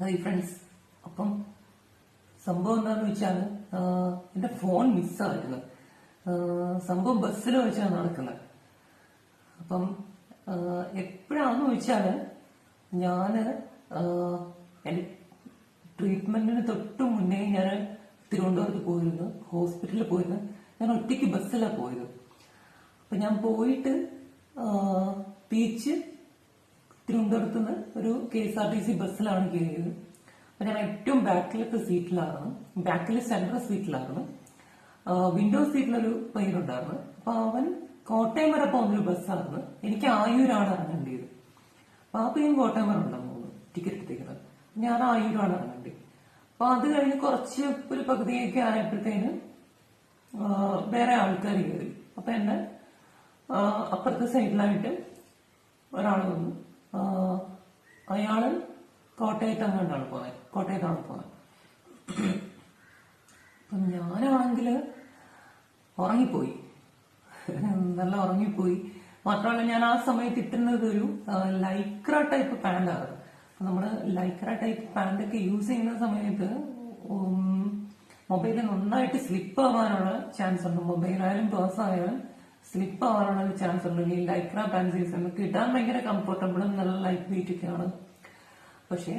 Hi friends. അപ്പം സംഭവം എന്താന്ന് വെച്ചാൽ എന്റെ ഫോൺ മിസ്സായിരുന്നു. സംഭവം ബസ്സിൽ വെച്ചാണ് നടക്കുന്നത്. അപ്പം എപ്പോഴാന്ന് വെച്ചാല് ഞാന് എന്റെ ട്രീറ്റ്മെന്റിന് തൊട്ട് മുന്നേ ഞാൻ തിരുവനന്തപുരത്ത് പോയിരുന്നു, ഹോസ്പിറ്റലിൽ പോയിരുന്നു. ഞാൻ ഒറ്റയ്ക്ക് ബസ്സിലാണ് പോയത്. അപ്പൊ ഞാൻ പോയിട്ട് തിരിച്ച് തിരുവനന്തപുരത്ത് നിന്ന് ഒരു KSRTC ബസ്സിലാണ് കയറിയത്. അപ്പൊ ഞാൻ ഏറ്റവും ബാക്കിലത്തെ സീറ്റിലായിരുന്നു, ബാക്കിലെ സെൻട്രൽ സീറ്റിലായിരുന്നു. വിൻഡോ സീറ്റിലൊരു പയ്യനുണ്ടായിരുന്നു. അപ്പൊ അവൻ കോട്ടയം വരെ പോകുന്നൊരു ബസ്സായിരുന്നു. എനിക്ക് ആയൂരാണ് ഇറങ്ങേണ്ടത്. അപ്പൊ ആ പയ്യൻ കോട്ടയം വരെ ഉണ്ടെന്ന് തോന്നുന്നു ടിക്കറ്റ് എടുത്തേക്കുന്നത്. ഞാൻ ആയൂരാണ് ഇറങ്ങേണ്ടത്. അപ്പൊ അത് കഴിഞ്ഞ് കുറച്ച് ഒരു പകുതിയൊക്കെ ആയപ്പോഴത്തേന് വേറെ ആൾക്കാർ കയറി. അപ്പൊ എന്നെ അപ്പുറത്തെ സൈഡിലായിട്ട് ഒരാൾ വന്നു. അയാള് കോട്ടയത്താണ് പോകുന്നത്. അപ്പം ഞാനാണെങ്കില് ഉറങ്ങിപ്പോയി, നല്ല ഉറങ്ങിപ്പോയി. മാത്രമല്ല ഞാൻ ആ സമയത്ത് ഇട്ടുന്നത് ഒരു ലൈക്ര ടൈപ്പ് പാന്റാണ്. നമ്മള് ലൈക്ര ടൈപ്പ് പാന്റൊക്കെ യൂസ് ചെയ്യുന്ന സമയത്ത് മൊബൈലിൽ നന്നായിട്ട് സ്ലിപ്പ് ആവാനുള്ള ചാൻസ് ഉണ്ട്. മൊബൈലായാലും പേഴ്സ് ആയാലും സ്ലിപ്പ് ആവാനുള്ള ഒരു ചാൻസ് ഉണ്ട്. ഈ ലൈക്ര പാൻസീസ് നമുക്ക് ഇടാൻ ഭയങ്കര കംഫർട്ടബിളും നല്ല ലൈറ്റ് വെയിറ്റ് ഒക്കെയാണ്. പക്ഷെ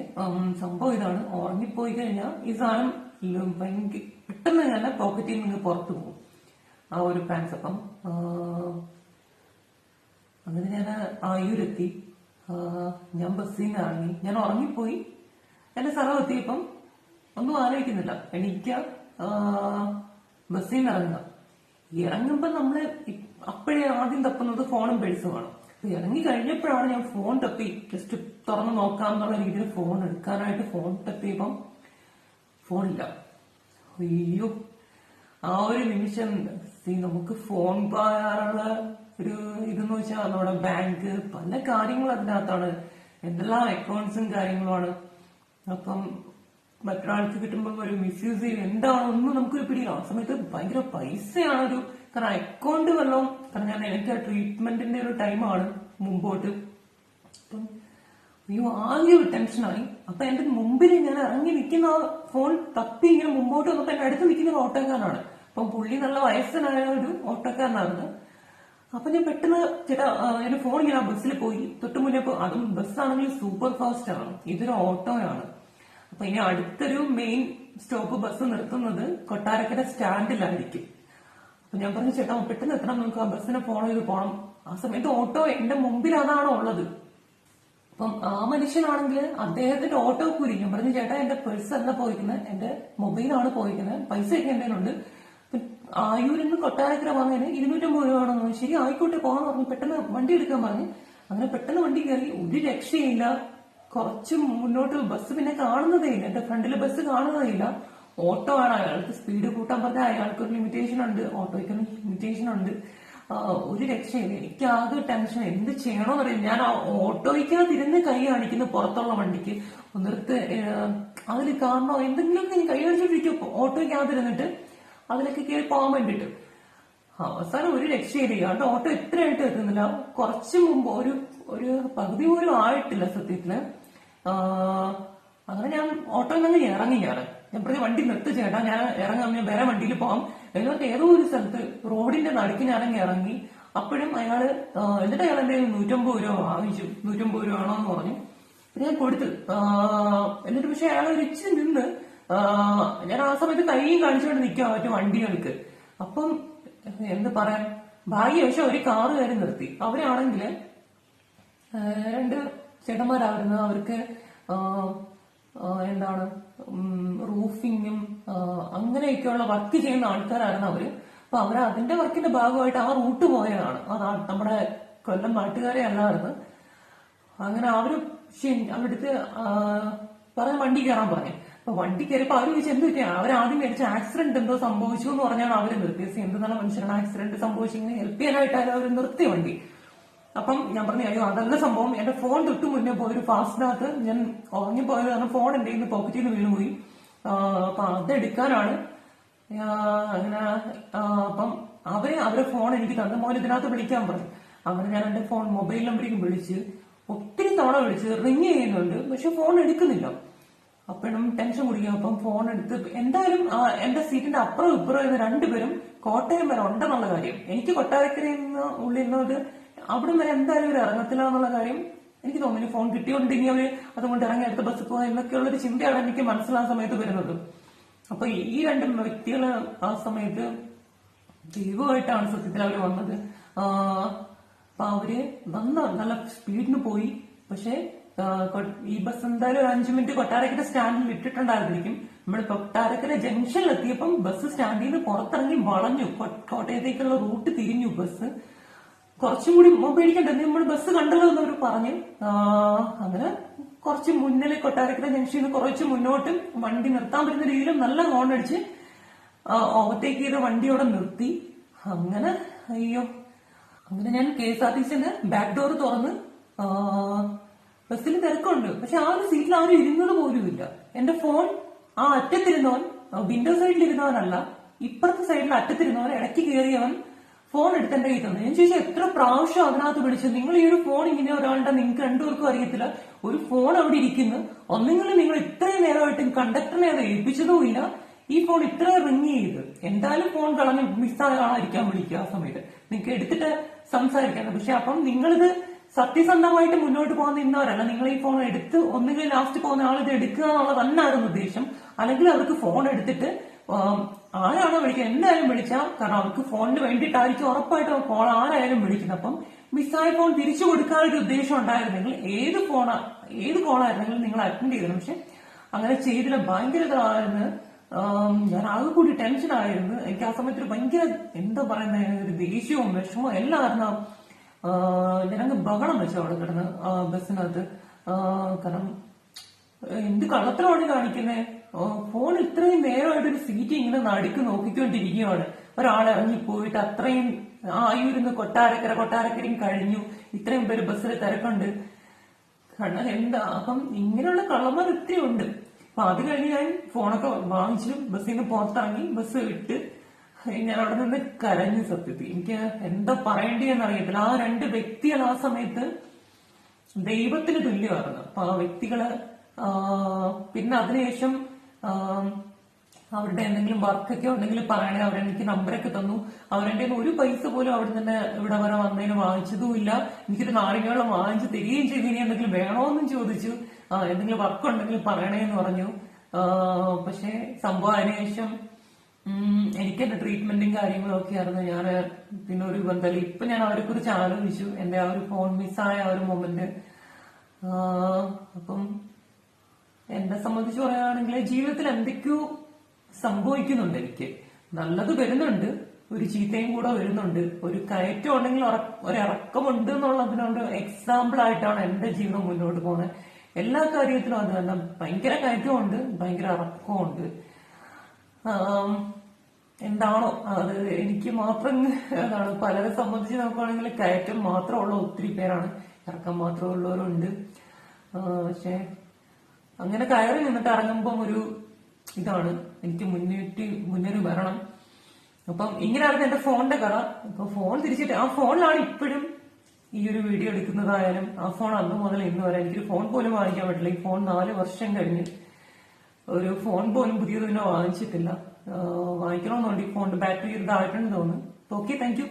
സംഭവം ഇതാണ്, ഉറങ്ങിപ്പോയി കഴിഞ്ഞാൽ ഈ സാധനം ഭയങ്കര പെട്ടെന്ന് തന്നെ പോക്കറ്റിൽ നിന്ന് പുറത്തു പോകും ആ ഒരു പാൻസ്. അപ്പം അങ്ങനെ ഞാൻ ആയൂരെത്തി. ഞാൻ ബസ്സിൽ നിന്ന് ഇറങ്ങി, ഞാൻ ഉറങ്ങിപ്പോയി. എന്റെ സ്ഥലം എത്തിയപ്പം ഒന്നും ആലോചിക്കുന്നില്ല, എനിക്ക് ബസ്സിൽ നിന്ന് ഇറങ്ങുമ്പോ നമ്മള് അപ്പോഴേ ആദ്യം തപ്പുന്നത് ഫോണും പേഴ്സുമാണ്. ഇറങ്ങി കഴിഞ്ഞപ്പോഴാണ് ഞാൻ ഫോൺ തപ്പി ജസ്റ്റ് തുറന്ന് നോക്കാം എന്നുള്ള രീതിയിൽ ഫോൺ എടുക്കാനായിട്ട് ഫോൺ തപ്പിയപ്പം ഫോണില്ല. അയ്യോ, ആ ഒരു നിമിഷം നമുക്ക് ഫോൺ പറയാനുള്ള ഒരു ഇതെന്ന് വെച്ചാൽ നമ്മുടെ ബാങ്ക് പല കാര്യങ്ങളും അതിനകത്താണ്, എന്തെല്ലാം അക്കൗണ്ട്സും കാര്യങ്ങളുമാണ്. അപ്പം മറ്റൊരാൾക്ക് കിട്ടുമ്പോൾ ഒരു മിസ്യൂസ് ചെയ്യും എന്താണോ ഒന്നും നമുക്കൊരു പിടിയില്ല. ആ സമയത്ത് ഭയങ്കര പൈസയാണ് ഒരു, കാരണം അക്കൗണ്ട് വല്ലതും, കാരണം എനിക്ക് ട്രീറ്റ്മെന്റിന്റെ ഒരു ടൈമാണ് മുമ്പോട്ട്. അപ്പം അയ്യോ ആകെ ഒരു ടെൻഷനായി. അപ്പൊ എന്റെ മുമ്പിൽ ഞാൻ ഇറങ്ങി നിൽക്കുന്ന ഫോൺ തപ്പി ഇങ്ങനെ മുമ്പോട്ട് വന്നപ്പോ എന്റെ അടുത്ത് നിൽക്കുന്ന ഒരു ഓട്ടോക്കാരനാണ്. അപ്പം പുള്ളി നല്ല വയസ്സനായ ഒരു ഓട്ടോക്കാരനായിരുന്നു. അപ്പൊ ഞാൻ പെട്ടെന്ന് ചേട്ടാ എന്റെ ഫോൺ ഇങ്ങനെ ആ ബസ്സിൽ പോയി. തൊട്ട് മുന്നേ അതും ബസ്സാണെങ്കിൽ സൂപ്പർ ഫാസ്റ്റ് ആണ്, ഇതൊരു ഓട്ടോയാണ്. അപ്പൊ ഇനി അടുത്തൊരു മെയിൻ സ്റ്റോപ്പ് ബസ് നിർത്തുന്നത് കൊട്ടാരക്കര സ്റ്റാൻഡിലായിരിക്കും. അപ്പൊ ഞാൻ പറഞ്ഞു ചേട്ടാ പെട്ടെന്ന് എത്തണം, നമുക്ക് ആ ബസ്സിനെ ഫോളോ ചെയ്ത് പോകണം. ആ സമയത്ത് ഓട്ടോ എന്റെ മുമ്പിൽ അതാണോ ഉള്ളത്. അപ്പം ആ മനുഷ്യനാണെങ്കിൽ അദ്ദേഹത്തിന്റെ ഓട്ടോ കൂലി, ഞാൻ പറഞ്ഞു ചേട്ടാ എന്റെ പേഴ്സ് അല്ല പോയിരിക്കുന്നത്, എന്റെ മൊബൈലാണ് പോയിരിക്കുന്നത്, പൈസയൊക്കെ എന്റെ ഉണ്ട്. ആയൂരിൽ നിന്ന് കൊട്ടാരക്കര വന്നതിന് 250 രൂപ ആണെന്ന്. ശരി ആയിക്കോട്ടെ പോകാന്ന് പറഞ്ഞു. പെട്ടെന്ന് വണ്ടി എടുക്കാൻ പറഞ്ഞു. അങ്ങനെ പെട്ടെന്ന് വണ്ടി കയറി. ഒരു രക്ഷയില്ല. കുറച്ച് മുന്നോട്ട് ബസ് പിന്നെ കാണുന്നതേ ഇല്ല, എന്റെ ഫ്രണ്ടിലെ ബസ് കാണുന്നതേ ഇല്ല. ഓട്ടോ ആണ്, അയാൾക്ക് സ്പീഡ് കൂട്ടാൻ പറഞ്ഞാൽ അയാൾക്ക് ഒരു ലിമിറ്റേഷൻ ഉണ്ട്, ഓട്ടോയ്ക്കൊരു ലിമിറ്റേഷൻ ഉണ്ട്. ഒരു രക്ഷയില്ല. എനിക്ക് ആകെ ടെൻഷൻ, എന്ത് ചെയ്യണോന്ന് അറിയാം. ഞാൻ ഓട്ടോയ്ക്കകത്തിരുന്ന് കൈ കാണിക്കുന്നു പുറത്തുള്ള വണ്ടിക്ക് ഒന്നിടത്ത് അതിൽ കാണണോ എന്തെങ്കിലുമൊക്കെ ഞാൻ കൈ കാണിച്ചോണ്ടിരിക്കും ഓട്ടോയ്ക്കകത്തിരുന്നിട്ട് അതിലൊക്കെ കയറി പോകാൻ വേണ്ടിട്ട്. അവസാനം ഒരു രക്ഷയില്ല. അതുകൊണ്ട് ഓട്ടോ എത്രയായിട്ട് എത്തുന്നില്ല. കുറച്ചു മുമ്പ് ഒരു പകുതി പോലും ആയിട്ടില്ല സത്യത്തില്. അങ്ങനെ ഞാൻ ഓട്ടോയിൽ നിന്ന് ഇറങ്ങി. ഞാൻ പറഞ്ഞ വണ്ടി നിർത്തി ചേട്ടാ, ഞാൻ ഇറങ്ങാം, ഞാൻ വേറെ വണ്ടിയിൽ പോകാം. എന്നിട്ട് ഏതോ ഒരു സ്ഥലത്ത് റോഡിന്റെ നടുക്ക് ഞാനങ്ങ് ഇറങ്ങി. അപ്പോഴും അയാള് എന്നിട്ട് അയാൾ എന്റെ 150 രൂപ വാങ്ങിച്ചു. 150 രൂപ ആണോന്ന് പറഞ്ഞു. പിന്നെ ഞാൻ കൊടുത്തു. എന്നിട്ട് പക്ഷെ അയാൾ ഒരു ഇച്ചിരി നിന്ന് ഞാൻ ആ സമയത്ത് കൈയും കാണിച്ചുകൊണ്ട് നിൽക്കാൻ പറ്റും വണ്ടികൾക്ക്. അപ്പം എന്ത് പറയാൻ, ഭാഗ്യം പക്ഷെ ഒരു കാറ് കയറി നിർത്തി. അവരാണെങ്കിൽ 2 ചേട്ടന്മാരായിരുന്നു. അവർക്ക് എന്താണ് റൂഫിങ്ങും അങ്ങനെയൊക്കെയുള്ള വർക്ക് ചെയ്യുന്ന ആൾക്കാരായിരുന്നു അവര്. അപ്പൊ അവർ അതിന്റെ വർക്കിന്റെ ഭാഗമായിട്ട് ആ റൂട്ട് പോയതാണ്. നമ്മുടെ കൊല്ലം നാട്ടുകാരെ അല്ലായിരുന്നു. അങ്ങനെ അവര് അവിടുത്തെ പറഞ്ഞ വണ്ടി കയറാൻ പറഞ്ഞു. അപ്പൊ വണ്ടി കയറിയപ്പോ അവര് ചോദിച്ചു എന്ത് പറ്റിയാണ്. അവരാദ്യം മേടിച്ച ആക്സിഡന്റ് എന്തോ സംഭവിച്ചു എന്ന് പറഞ്ഞാണ് അവര് നിർത്തിയത്. എന്ത് നല്ല മനുഷ്യരാണ്, ആക്സിഡന്റ് സംഭവിച്ചെങ്കിൽ ഹെൽപ്പ് ചെയ്യാനായിട്ടായാലും അവർ നിർത്തിയ വണ്ടി. അപ്പം ഞാൻ പറഞ്ഞു അയ്യോ അതല്ല സംഭവം, എന്റെ ഫോൺ തൊട്ട് മുന്നേ പോയൊരു ഫാസ്റ്റിനകത്ത് ഞാൻ ഉറങ്ങിപ്പോയത് കാരണം ഫോൺ എന്റെ കയ്യിൽ നിന്ന് പോക്കറ്റിൽ നിന്ന് വീണുപോയി. അപ്പൊ അതെടുക്കാനാണ് അങ്ങനെ. അപ്പം അവരെ ഫോൺ എനിക്ക് തന്ന മോൻ ഇതിനകത്ത് വിളിക്കാൻ പറഞ്ഞു. അങ്ങനെ ഞാൻ എന്റെ ഫോൺ മൊബൈൽ നമ്പറിലേക്ക് വിളിച്ച് ഒത്തിരി തവണ വിളിച്ച് റിങ് ചെയ്യുന്നുണ്ട്, പക്ഷെ ഫോൺ എടുക്കുന്നില്ല. അപ്പോഴും ടെൻഷൻ കുടിക്കും. അപ്പം ഫോൺ എടുത്ത് എന്തായാലും എന്റെ സീറ്റിന്റെ അപ്പുറം ഇപ്പുറം ഇരുന്ന് രണ്ടുപേരും കോട്ടയം വരെ ഉണ്ടെന്നുള്ള കാര്യം, എനിക്ക് കൊട്ടാരക്കരയിൽ നിന്ന് ഉള്ളിൽ നിന്നത് അവിടം വരെ എന്തായാലും ഇവർ ഇറങ്ങത്തില്ല എന്നുള്ള കാര്യം എനിക്ക് തോന്നുന്നു. ഫോൺ കിട്ടിയോണ്ടെങ്കിൽ അവര് അതുകൊണ്ട് ഇറങ്ങി അടുത്ത ബസ് പോകാൻ എന്നൊക്കെയുള്ളൊരു ചിന്തയാണ് എനിക്ക് മനസ്സിലാ സമയത്ത് വരുന്നത്. അപ്പൊ ഈ രണ്ട് വ്യക്തികള് ആ സമയത്ത് ദൈവമായിട്ടാണ് സത്യത്തിൽ അവര് വന്നത്. അപ്പൊ അവര് നല്ല സ്പീഡിന് പോയി. പക്ഷെ ഈ ബസ് എന്തായാലും ഒരു 5 മിനിറ്റ് കൊട്ടാരക്കര സ്റ്റാൻഡിൽ ഇട്ടിട്ടുണ്ടായിരുന്നിരിക്കും. നമ്മൾ കൊട്ടാരക്കര ജംഗ്ഷനിൽ എത്തിയപ്പം ബസ് സ്റ്റാൻഡിൽ നിന്ന് പുറത്തിറങ്ങി വളഞ്ഞു, കോട്ടയത്തേക്കുള്ള റൂട്ട് തിരിഞ്ഞു ബസ്. കുറച്ചും കൂടി പേടിക്കണ്ടേ, നമ്മൾ ബസ് കണ്ടല്ലോ എന്നവർ പറഞ്ഞു. അങ്ങനെ കുറച്ച് മുന്നിൽ കൊട്ടാരക്കര ജംഗ്ഷനിൽ കുറച്ച് മുന്നോട്ടും വണ്ടി നിർത്താൻ പറ്റുന്ന രീതിയിലും നല്ല ഹോൺ അടിച്ച് ഓവർടേക്ക് ചെയ്ത വണ്ടിയോടെ നിർത്തി. അങ്ങനെ അയ്യോ, അങ്ങനെ ഞാൻ KSRTCന്റെ ബാക്ക് ഡോർ തുറന്ന് ബസ്സിൽ തിരക്കുണ്ട്. പക്ഷെ ആ ഒരു സീറ്റിൽ ആരും ഇരുന്നത് പോലും ഇല്ല. എന്റെ ഫോൺ ആ അറ്റത്തിരുന്നവൻ, വിൻഡോ സൈഡിൽ ഇരുന്നവനല്ല, ഇപ്പുറത്തെ സൈഡിൽ അറ്റത്തിരുന്നവൻ ഇടയ്ക്ക് കയറിയവൻ ഫോൺ എടുത്ത് എന്റെ കയ്യിൽ തന്നെ. ഞാൻ ചോദിച്ചു എത്ര പ്രാവശ്യം അതിനകത്ത് വിളിച്ചു, നിങ്ങൾ ഈ ഒരു ഫോൺ ഇങ്ങനെ ഒരാളുടെ നിങ്ങൾക്ക് രണ്ടുപേർക്കും അറിയത്തില്ല, ഒരു ഫോൺ അവിടെ ഇരിക്കുന്നു, ഒന്നെങ്കിലും നിങ്ങൾ ഇത്രയും നേരമായിട്ട് കണ്ടക്ടറിനെ അത് ഏൽപ്പിച്ചതും ഇല്ല, ഈ ഫോൺ ഇത്ര റിങ് ചെയ്ത് എന്തായാലും ഫോൺ കളഞ്ഞ് മിസ്സായ ആളായിരിക്കാൻ വിളിക്കുക ആ സമയത്ത്, നിങ്ങൾക്ക് എടുത്തിട്ട് സംസാരിക്കണം. പക്ഷെ അപ്പം നിങ്ങളിത് സത്യസന്ധമായിട്ട് മുന്നോട്ട് പോകാൻ നിന്നവരല്ല, നിങ്ങൾ ഈ ഫോൺ എടുത്ത് ഒന്നുകിൽ ലാസ്റ്റ് പോകുന്ന ആൾ ഇത് എടുക്കുക എന്നുള്ളത് തന്നെയായിരുന്നു ഉദ്ദേശം. അല്ലെങ്കിൽ അവർക്ക് ഫോൺ എടുത്തിട്ട് ആരാണോ വിളിക്കുക എന്തായാലും വിളിച്ചാൽ, കാരണം അവർക്ക് ഫോണിന് വേണ്ടിയിട്ടായിരിക്കും ഉറപ്പായിട്ടും കോൾ ആരായാലും വിളിക്കുന്നത്. അപ്പം മിസ്സായ ഫോൺ തിരിച്ചു കൊടുക്കാനൊരു ഉദ്ദേശം ഉണ്ടായിരുന്നെങ്കിൽ ഏത് കോളായിരുന്നെങ്കിലും നിങ്ങൾ അറ്റൻഡ് ചെയ്തിരുന്നു. പക്ഷെ അങ്ങനെ ചെയ്തില്ല. ഭയങ്കര ഇതായിരുന്നു. ഞാൻ ആകെ കൂടി ടെൻഷനായിരുന്നു. എനിക്ക് ആ സമയത്ത് ഭയങ്കര എന്താ പറയുന്ന ഒരു ദേഷ്യവും വിഷമവും എല്ലാം ആയിരുന്നു. ഞാനങ്ങ് ബഹളം വെച്ചു അവിടെ കിടന്ന് ബസ്സിനകത്ത്. കാരണം എന്ത് കള്ളത്തരമാണ് കാണിക്കുന്നത്. ഫോൺ ഇത്രയും നേരമായിട്ടൊരു സീറ്റ് ഇങ്ങനെ നടുക്ക് നോക്കിക്കൊണ്ടിരിക്കുകയാണ്. ഒരാൾ ഇറങ്ങിപ്പോയിട്ട് അത്രയും ആയൂരിന്ന് കൊട്ടാരക്കരയും കഴിഞ്ഞു, ഇത്രയും പേര് ബസ്സിൽ തിരക്കുണ്ട്. കാരണം എന്താ, അപ്പം ഇങ്ങനെയുള്ള കള്ളന്മാർ ഒത്തിരി ഉണ്ട്. അപ്പൊ അത് കഴിഞ്ഞ് ഞാൻ ഫോണൊക്കെ വാങ്ങിച്ചു ബസ്സിൽ നിന്ന് പുറത്തിറങ്ങി ബസ് വിട്ട് ഞാൻ അവിടെ നിന്ന് കരഞ്ഞു. സത്യത്തിൽ എനിക്ക് എന്താ പറയേണ്ടതെന്ന് അറിയത്തില്ല. ആ രണ്ട് വ്യക്തികൾ ആ സമയത്ത് ദൈവത്തിന് തുല്യമായിരുന്നു. അപ്പൊ ആ വ്യക്തികള് പിന്നെ അതിനുശേഷം അവരുടെ എന്തെങ്കിലും വർക്കൊക്കെ ഉണ്ടെങ്കിൽ പറയണേ, അവരെനിക്ക് നമ്പറൊക്കെ തന്നു. അവരുടെ ഒരു പൈസ പോലും അവിടെ തന്നെ ഇവിടെ വരെ വന്നതിന് വാങ്ങിച്ചതും ഇല്ല. എനിക്കൊരു നാരങ്ങ വാങ്ങിച്ചു തരികയും ചെയ്തു. ഇനി എന്തെങ്കിലും വേണോന്നും ചോദിച്ചു. എന്തെങ്കിലും വർക്ക് ഉണ്ടെങ്കിൽ പറയണേന്ന് പറഞ്ഞു. പക്ഷെ സംഭവം അതിനുശേഷം എനിക്ക് എന്റെ ട്രീറ്റ്മെന്റും കാര്യങ്ങളും ഒക്കെ ആയിരുന്നു. ഞാൻ പിന്നെ ഒരു ബന്ധം ഇപ്പൊ ഞാൻ അവരെ കുറിച്ച് ആലോചിച്ചു, എന്റെ ആ ഒരു ഫോൺ മിസ്സായ ആ ഒരു മൊമെന്റ്. അപ്പം എന്നെ സംബന്ധിച്ച് പറയുകയാണെങ്കിൽ ജീവിതത്തിൽ എന്തൊക്കെയോ സംഭവിക്കുന്നുണ്ട്. എനിക്ക് നല്ലത് വരുന്നുണ്ട്, ഒരു ചീത്തയും കൂടെ വരുന്നുണ്ട്. ഒരു കയറ്റം ഉണ്ടെങ്കിൽ ഒരിറക്കമുണ്ട് എന്നുള്ളതിനോട് എക്സാമ്പിൾ ആയിട്ടാണ് എന്റെ ജീവിതം മുന്നോട്ട് പോകുന്നത്. എല്ലാ കാര്യത്തിലും അത് തന്നെ. ഭയങ്കര കയറ്റമുണ്ട്, ഭയങ്കര ഇറക്കമുണ്ട്. എന്താണോ അത് എനിക്ക് മാത്രം എന്താണ്, പലരെ സംബന്ധിച്ച് നോക്കുകയാണെങ്കിൽ കയറ്റം മാത്രമുള്ള ഒത്തിരി പേരാണ്, ഇറക്കം മാത്രമുള്ളവരുണ്ട്. പക്ഷെ അങ്ങനെ കയറി നിന്നിട്ട് ഇറങ്ങുമ്പം ഒരു ഇതാണ്, എനിക്ക് മുന്നേറി വരണം. അപ്പം ഇങ്ങനെയായിരുന്നു എന്റെ ഫോണിന്റെ കഥ. ഇപ്പൊ ഫോൺ തിരിച്ചിട്ട് ആ ഫോണിലാണ് ഇപ്പോഴും ഈ ഒരു വീഡിയോ എടുക്കുന്നതായാലും. ആ ഫോൺ അന്ന് മുതൽ ഇന്ന് വരെ എനിക്കൊരു ഫോൺ പോലും വാങ്ങിക്കാൻ പറ്റില്ല. ഈ ഫോൺ 4 വർഷം കഴിഞ്ഞ് ഒരു ഫോൺ പോലും പുതിയത് പിന്നെ വാങ്ങിച്ചിട്ടില്ല. വാങ്ങിക്കണമെന്നുണ്ട്. ഈ ഫോണിന്റെ ബാറ്ററി ഇതായിട്ടുണ്ടെന്ന് തോന്നുന്നു. Okay, thank you.